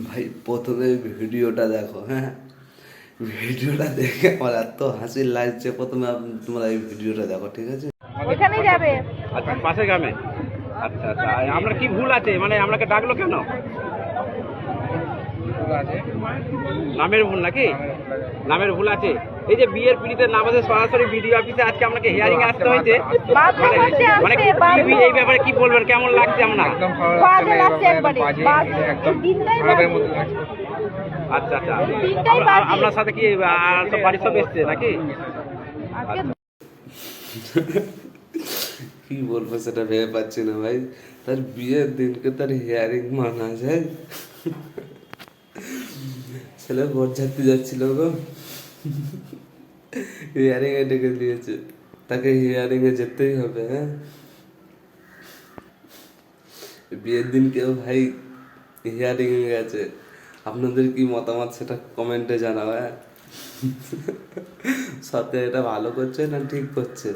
ভাই প্রথমে ভিডিওটা দেখো, হ্যাঁ, ভিডিওটা দেখে আমার এত হাসি লাগছে। প্রথমে তোমরা এই ভিডিওটা দেখো, ঠিক আছে? ওখানেই যাবে। আচ্ছা, পাশে গ্রামে। আচ্ছা আচ্ছা, আমরা কি ভুল আছে, মানে আপনাকে ডাকলো কেন? নামের ভুল নাকি? নামের ভুল আছে। এই যে বিয়ের পিড়িতে না বসে সরাসরি ভিডিও অফিসে আজকে আপনাকে হিয়ারিং আসতে হয়েছে, মানে এই ব্যাপারে কি বলবেন, কেমন লাগছে আপনার? আচ্ছা আচ্ছা, আপনার সাথে কি সব বাড়ির সব এসছে নাকি? কি বলবো সেটা ভেবে পাচ্ছি না ভাই। তার বিয়ের দিনকে তার হিয়ারিং মানা যায়? ছেলে বরযাত্রী যাচ্ছিল গো, হিয়ারিং এ ডেকে দিয়েছে, তাকে হিয়ারিং এ যেতেই হবে। হ্যাঁ, বিয়ের দিন কেউ ভাই হিয়ারিং এ গেছে। আপনাদের কি মতামত সেটা কমেন্টে জানাও। হ্যাঁ, সত্যি এটা ভালো করছে না ঠিক করছে?